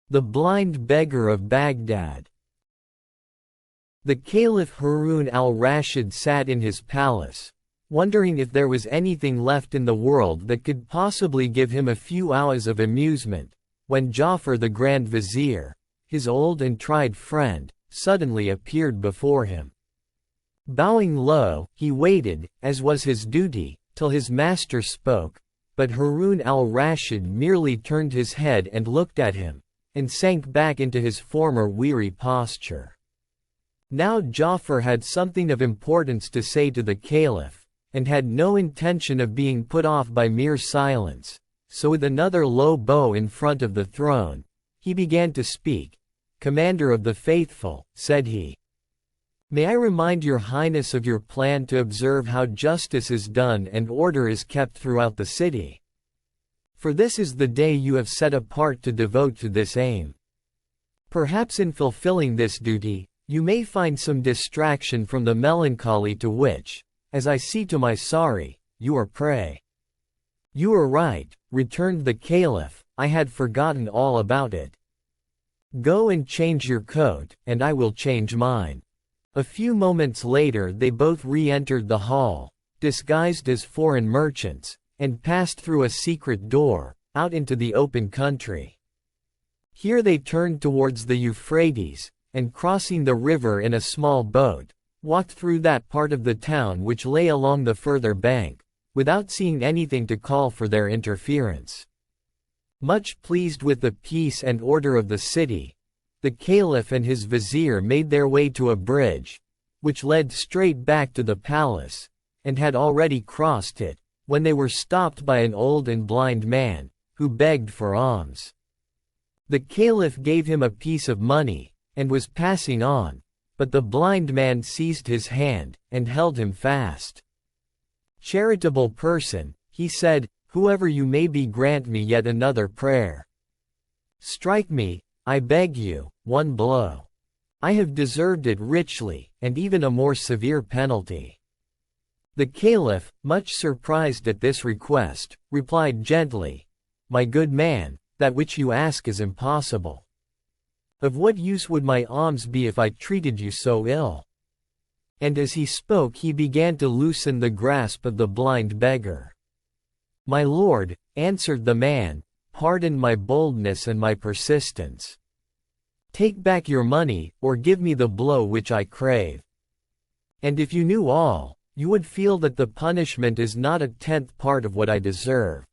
The blind beggar of Baghdad. The Caliph Haroun-al-Raschid sat in his palace, wondering if there was anything left in the world that could possibly give him a few hours of amusement, when Giafar the Grand Vizier, his old and tried friend, suddenly appeared before him. Bowing low, he waited, as was his duty, till his master spoke, but Haroun-al-Raschid merely turned his head and looked at him, and sank back into his former weary posture. Now Giafar had something of importance to say to the Caliph, and had no intention of being put off by mere silence, so with another low bow in front of the throne, he began to speak. "Commander of the Faithful," said he, "may I remind your Highness of your plan to observe how justice is done and order is kept throughout the city. For this is the day you have set apart to devote to this aim. Perhaps in fulfilling this duty, you may find some distraction from the melancholy to which, as I see to my sorry, you are prey." "You are right," returned the Caliph, "I had forgotten all about it. Go and change your coat, and I will change mine." A few moments later they both re-entered the hall, disguised as foreign merchants, and passed through a secret door, out into the open country. Here they turned towards the Euphrates, and crossing the river in a small boat, walked through that part of the town which lay along the further bank, without seeing anything to call for their interference. Much pleased with the peace and order of the city, the Caliph and his vizier made their way to a bridge, which led straight back to the palace, and had already crossed it, when they were stopped by an old and blind man, who begged for alms. The Caliph gave him a piece of money, and was passing on, but the blind man seized his hand, and held him fast. "Charitable person," he said, "whoever you may be, grant me yet another prayer. Strike me, I beg you, one blow. I have deserved it richly, and even a more severe penalty." The Caliph, much surprised at this request, replied gently, "My good man, that which you ask is impossible. Of what use would my alms be if I treated you so ill?" And as he spoke he began to loosen the grasp of the blind beggar. "My lord," answered the man, "pardon my boldness and my persistence. Take back your money, or give me the blow which I crave. And if you knew all, you would feel that the punishment is not a tenth part of what I deserve."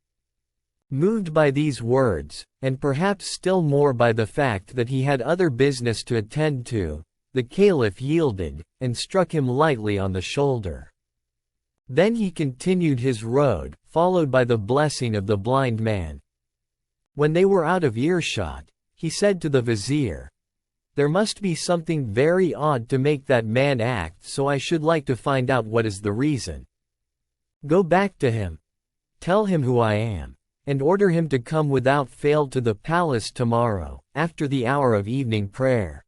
Moved by these words, and perhaps still more by the fact that he had other business to attend to, the Caliph yielded, and struck him lightly on the shoulder. Then he continued his road, followed by the blessing of the blind man. When they were out of earshot, he said to the vizier, "There must be something very odd to make that man act so. I should like to find out what is the reason. Go back to him. Tell him who I am, and order him to come without fail to the palace tomorrow, after the hour of evening prayer."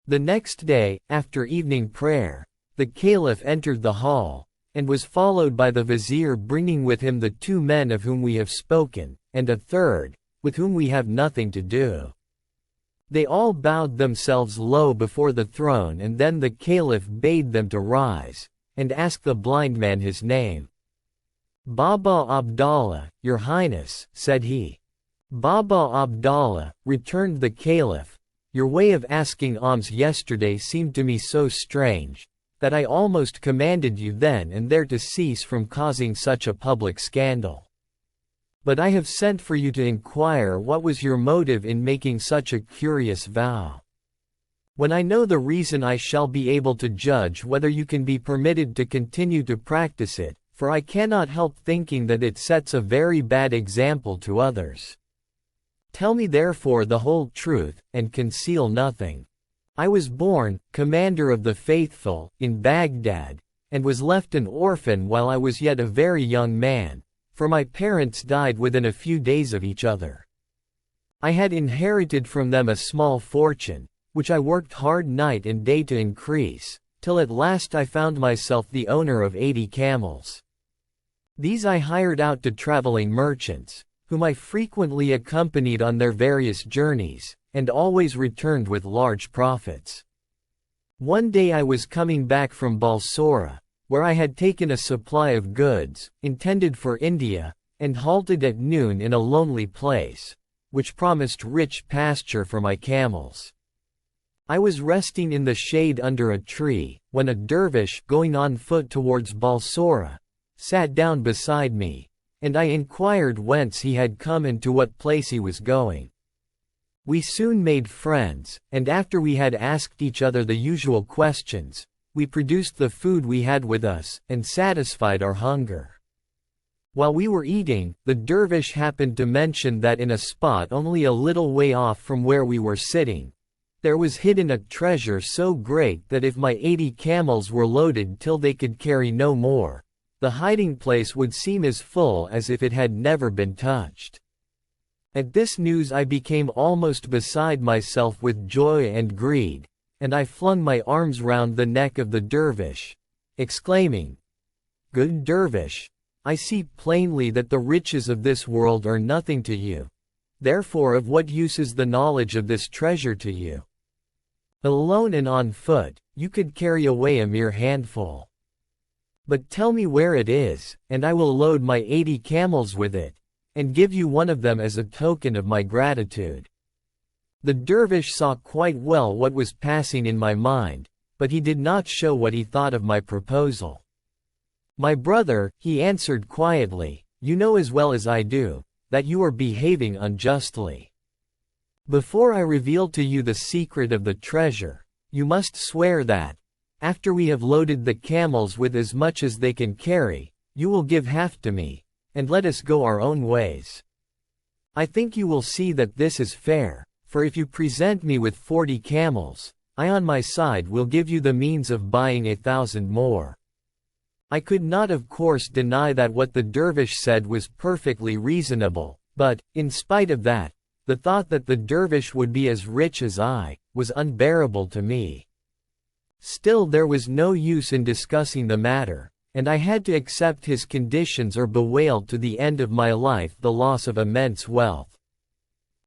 The next day, after evening prayer, the Caliph entered the hall, and was followed by the vizier, bringing with him the two men of whom we have spoken, and a third, with whom we have nothing to do. They all bowed themselves low before the throne, and then the Caliph bade them to rise, and ask the blind man his name. "Baba Abdallah, your Highness," said he. "Baba Abdallah," returned the Caliph, "your way of asking alms yesterday seemed to me so strange, that I almost commanded you then and there to cease from causing such a public scandal. But I have sent for you to inquire what was your motive in making such a curious vow. When I know the reason, I shall be able to judge whether you can be permitted to continue to practice it, for I cannot help thinking that it sets a very bad example to others. Tell me therefore the whole truth, and conceal nothing. I was born, Commander of the Faithful, in Baghdad, and was left an orphan while I was yet a very young man, for my parents died within a few days of each other. I had inherited from them a small fortune, which I worked hard night and day to increase, till at last I found myself the owner of 80 camels. These I hired out to traveling merchants, whom I frequently accompanied on their various journeys, and always returned with large profits. One day I was coming back from Balsora, where I had taken a supply of goods, intended for India, and halted at noon in a lonely place, which promised rich pasture for my camels. I was resting in the shade under a tree, when a dervish, going on foot towards Balsora, sat down beside me, and I inquired whence he had come and to what place he was going. We soon made friends, and after we had asked each other the usual questions, we produced the food we had with us, and satisfied our hunger. While we were eating, the dervish happened to mention that in a spot only a little way off from where we were sitting, there was hidden a treasure so great that if my 80 camels were loaded till they could carry no more, the hiding place would seem as full as if it had never been touched. At this news I became almost beside myself with joy and greed, and I flung my arms round the neck of the dervish, exclaiming, "Good dervish, I see plainly that the riches of this world are nothing to you. Therefore of what use is the knowledge of this treasure to you? Alone and on foot, you could carry away a mere handful. But tell me where it is, and I will load my 80 camels with it, and give you one of them as a token of my gratitude." The dervish saw quite well what was passing in my mind, but he did not show what he thought of my proposal. "My brother," he answered quietly, "you know as well as I do, that you are behaving unjustly. Before I reveal to you the secret of the treasure, you must swear that, after we have loaded the camels with as much as they can carry, you will give half to me, and let us go our own ways. I think you will see that this is fair, for if you present me with 40 camels, I on my side will give you the means of buying 1,000 more." I could not of course deny that what the dervish said was perfectly reasonable, but, in spite of that, the thought that the dervish would be as rich as I, was unbearable to me. Still there was no use in discussing the matter, and I had to accept his conditions or bewail to the end of my life the loss of immense wealth.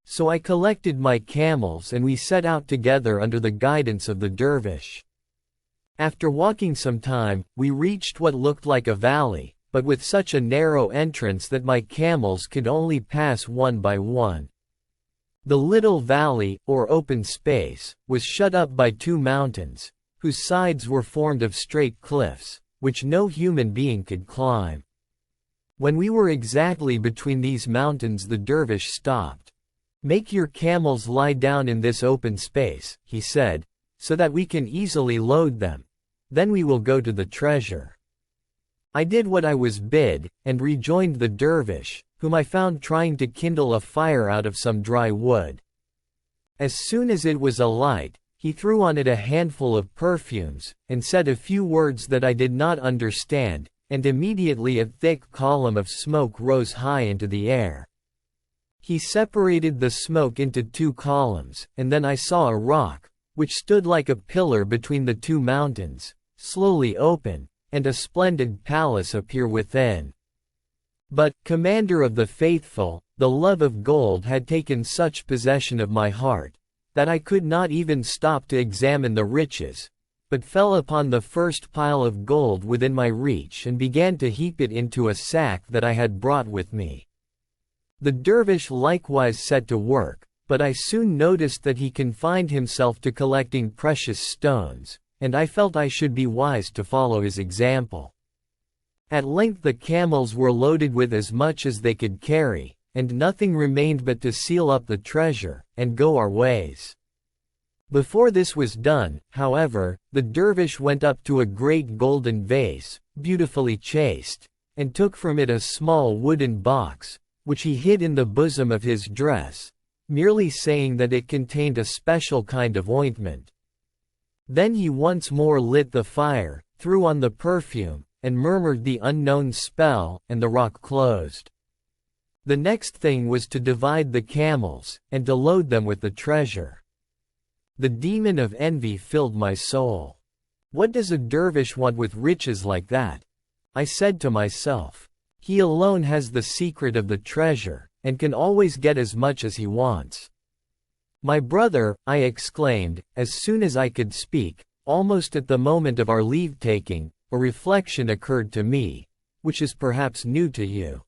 So I collected my camels and we set out together under the guidance of the dervish. After walking some time, we reached what looked like a valley, but with such a narrow entrance that my camels could only pass one by one. The little valley, or open space, was shut up by 2 mountains, whose sides were formed of straight cliffs, which no human being could climb. When we were exactly between these mountains the dervish stopped. "Make your camels lie down in this open space," he said, "so that we can easily load them. Then we will go to the treasure." I did what I was bid, and rejoined the dervish, whom I found trying to kindle a fire out of some dry wood. As soon as it was alight, he threw on it a handful of perfumes, and said a few words that I did not understand, and immediately a thick column of smoke rose high into the air. He separated the smoke into 2 columns, and then I saw a rock, which stood like a pillar between the 2 mountains, slowly open, and a splendid palace appear within. But, Commander of the Faithful, the love of gold had taken such possession of my heart, that I could not even stop to examine the riches, but fell upon the first pile of gold within my reach and began to heap it into a sack that I had brought with me. The dervish likewise set to work, but I soon noticed that he confined himself to collecting precious stones, and I felt I should be wise to follow his example. At length the camels were loaded with as much as they could carry, and nothing remained but to seal up the treasure, and go our ways. Before this was done, however, the dervish went up to a great golden vase, beautifully chased, and took from it a small wooden box, which he hid in the bosom of his dress, merely saying that it contained a special kind of ointment. Then he once more lit the fire, threw on the perfume, and murmured the unknown spell, and the rock closed. The next thing was to divide the camels, and to load them with the treasure. The demon of envy filled my soul. What does a dervish want with riches like that? I said to myself. He alone has the secret of the treasure, and can always get as much as he wants. My brother, I exclaimed, as soon as I could speak, almost at the moment of our leave-taking, a reflection occurred to me, which is perhaps new to you.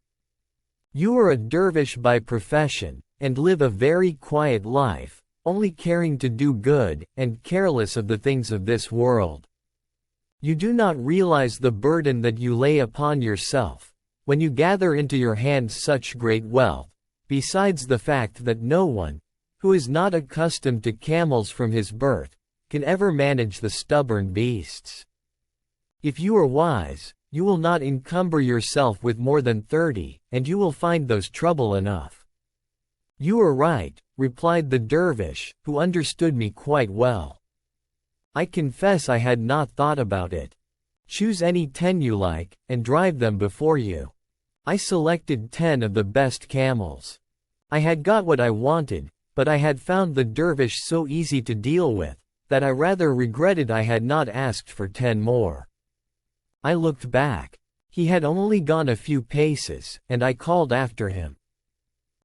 You are a dervish by profession, and live a very quiet life, only caring to do good, and careless of the things of this world. You do not realize the burden that you lay upon yourself, when you gather into your hands such great wealth, besides the fact that no one, who is not accustomed to camels from his birth, can ever manage the stubborn beasts. If you are wise, you will not encumber yourself with more than 30, and you will find those trouble enough. You are right, replied the dervish, who understood me quite well. I confess I had not thought about it. Choose any 10 you like, and drive them before you. I selected 10 of the best camels. I had got what I wanted, but I had found the dervish so easy to deal with, that I rather regretted I had not asked for 10 more. I looked back. He had only gone a few paces, and I called after him.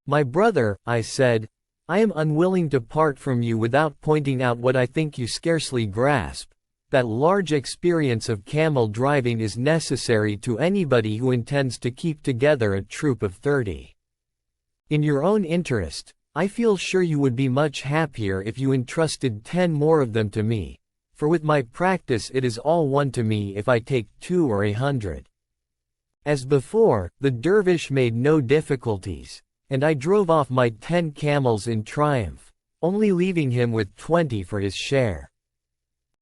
My brother, I said, I am unwilling to part from you without pointing out what I think you scarcely grasp, that large experience of camel driving is necessary to anybody who intends to keep together a troop of 30. In your own interest, I feel sure you would be much happier if you entrusted 10 more of them to me, for with my practice it is all one to me if I take 2 or 100. As before, the dervish made no difficulties, and I drove off my 10 camels in triumph, only leaving him with 20 for his share.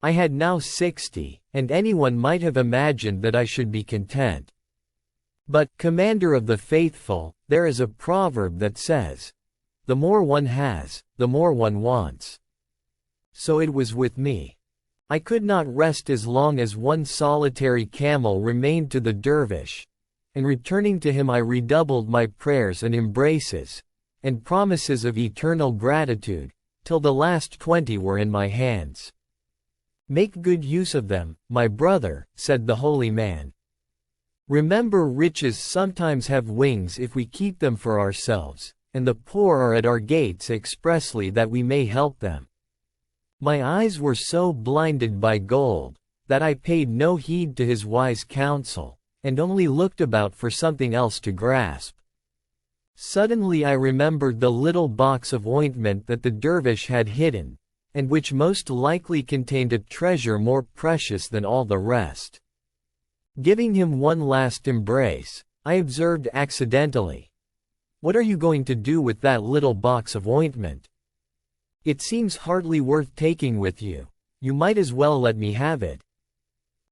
I had now 60, and anyone might have imagined that I should be content. But, Commander of the Faithful, there is a proverb that says, the more one has, the more one wants. So it was with me. I could not rest as long as one solitary camel remained to the dervish, and returning to him I redoubled my prayers and embraces, and promises of eternal gratitude, till the last 20 were in my hands. Make good use of them, my brother, said the holy man. Remember, riches sometimes have wings if we keep them for ourselves, and the poor are at our gates expressly that we may help them. My eyes were so blinded by gold, that I paid no heed to his wise counsel, and only looked about for something else to grasp. Suddenly I remembered the little box of ointment that the dervish had hidden, and which most likely contained a treasure more precious than all the rest. Giving him one last embrace, I observed accidentally, "What are you going to do with that little box of ointment? It seems hardly worth taking with you. You might as well let me have it."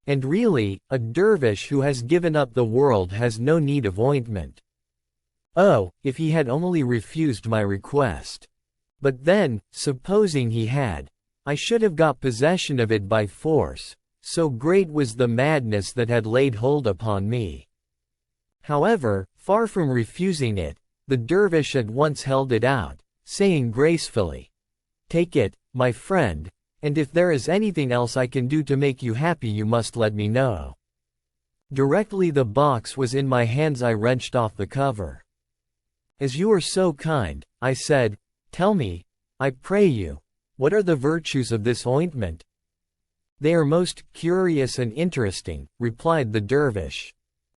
And really, a dervish who has given up the world has no need of ointment. Oh, if he had only refused my request! But then, supposing he had, I should have got possession of it by force, so great was the madness that had laid hold upon me. However, far from refusing it, the dervish at once held it out, saying gracefully, "Take it, my friend, and if there is anything else I can do to make you happy you must let me know." Directly the box was in my hands I wrenched off the cover. "As you are so kind," I said, "tell me, I pray you, what are the virtues of this ointment?" "They are most curious and interesting," replied the dervish.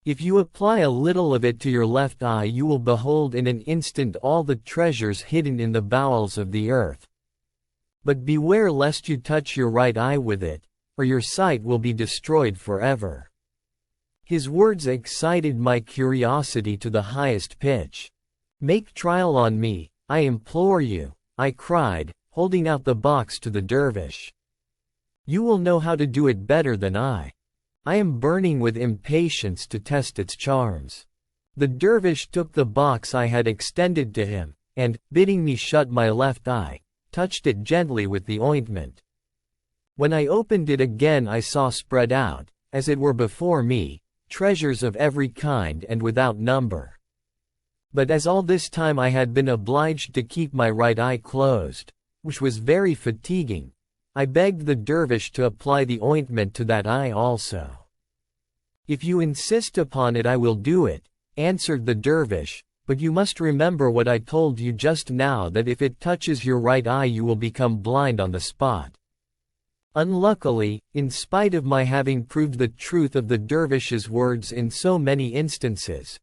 "If you apply a little of it to your left eye you will behold in an instant all the treasures hidden in the bowels of the earth. But beware lest you touch your right eye with it, or your sight will be destroyed forever." His words excited my curiosity to the highest pitch. "Make trial on me, I implore you," I cried, holding out the box to the dervish. "You will know how to do it better than I. I am burning with impatience to test its charms." The dervish took the box I had extended to him, and, bidding me shut my left eye, touched it gently with the ointment. When I opened it again I saw spread out, as it were before me, treasures of every kind and without number. But as all this time I had been obliged to keep my right eye closed, which was very fatiguing, I begged the dervish to apply the ointment to that eye also. "If you insist upon it I will do it," answered the dervish, but you must remember what I told you just now, that if it touches your right eye you will become blind on the spot." Unluckily, in spite of my having proved the truth of the dervish's words in so many instances,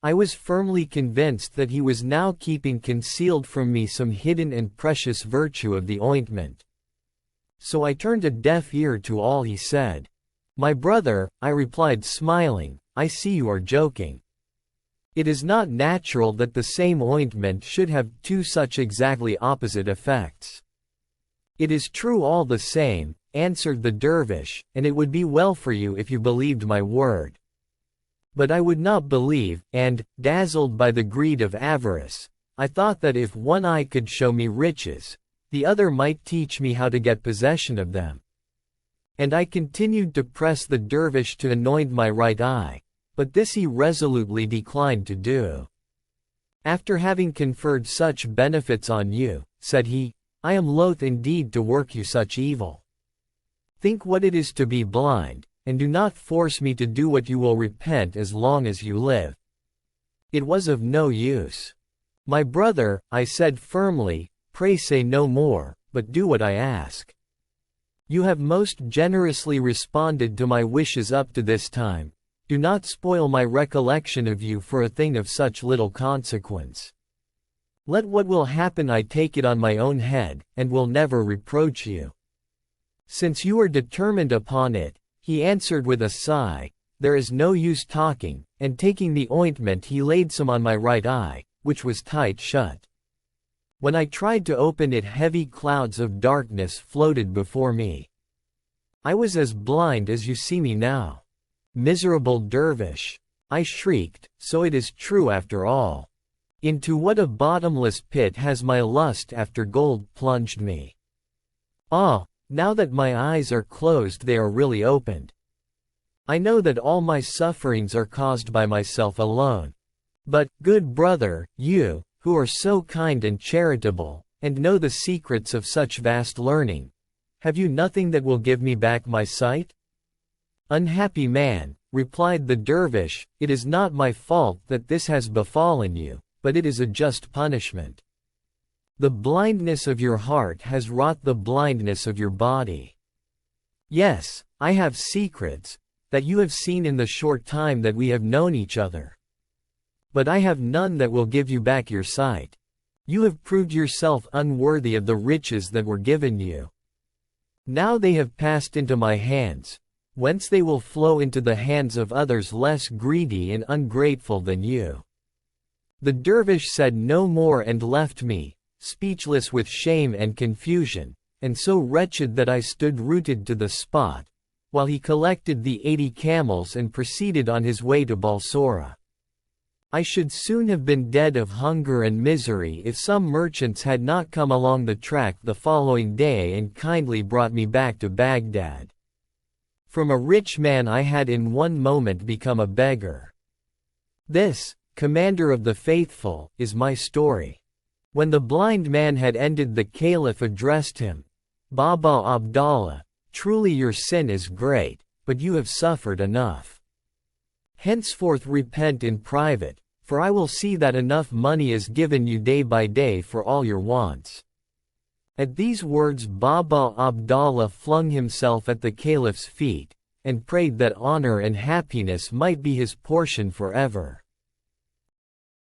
I was firmly convinced that he was now keeping concealed from me some hidden and precious virtue of the ointment. So I turned a deaf ear to all he said. "My brother," I replied smiling, "I see you are joking. It is not natural that the same ointment should have two such exactly opposite effects." "It is true all the same," answered the dervish, "and it would be well for you if you believed my word. But I would not believe, and, dazzled by the greed of avarice, I thought that if one eye could show me riches, the other might teach me how to get possession of them." And I continued to press the dervish to anoint my right eye, but this he resolutely declined to do. "After having conferred such benefits on you," said he, "I am loath indeed to work you such evil. Think what it is to be blind, and do not force me to do what you will repent as long as you live." It was of no use. "My brother," I said firmly, "pray say no more, but do what I ask. You have most generously responded to my wishes up to this time. Do not spoil my recollection of you for a thing of such little consequence. Let what will happen I take it on my own head, and will never reproach you. Since you are determined upon it," he answered with a sigh, "there is no use talking," and taking the ointment he laid some on my right eye, which was tight shut. When I tried to open it, heavy clouds of darkness floated before me. I was as blind as you see me now. Miserable dervish! I shrieked, so it is true after all. Into what a bottomless pit has my lust after gold plunged me! Ah, now that my eyes are closed they are really opened. I know that all my sufferings are caused by myself alone. But, good brother, you, who are so kind and charitable, and know the secrets of such vast learning, have you nothing that will give me back my sight?" "Unhappy man," replied the dervish, "it is not my fault that this has befallen you, but it is a just punishment. The blindness of your heart has wrought the blindness of your body. Yes, I have secrets, that you have seen in the short time that we have known each other. But I have none that will give you back your sight. You have proved yourself unworthy of the riches that were given you. Now they have passed into my hands, whence they will flow into the hands of others less greedy and ungrateful than you." The dervish said no more and left me, speechless with shame and confusion, and so wretched that I stood rooted to the spot, while he collected the 80 camels and proceeded on his way to Balsora. I should soon have been dead of hunger and misery if some merchants had not come along the track the following day and kindly brought me back to Baghdad. From a rich man I had in one moment become a beggar. This, Commander of the Faithful, is my story. When the blind man had ended, the Caliph addressed him, "Baba Abdallah, truly your sin is great, but you have suffered enough. Henceforth repent in private, for I will see that enough money is given you day by day for all your wants." At these words Baba Abdallah flung himself at the Caliph's feet, and prayed that honor and happiness might be his portion forever.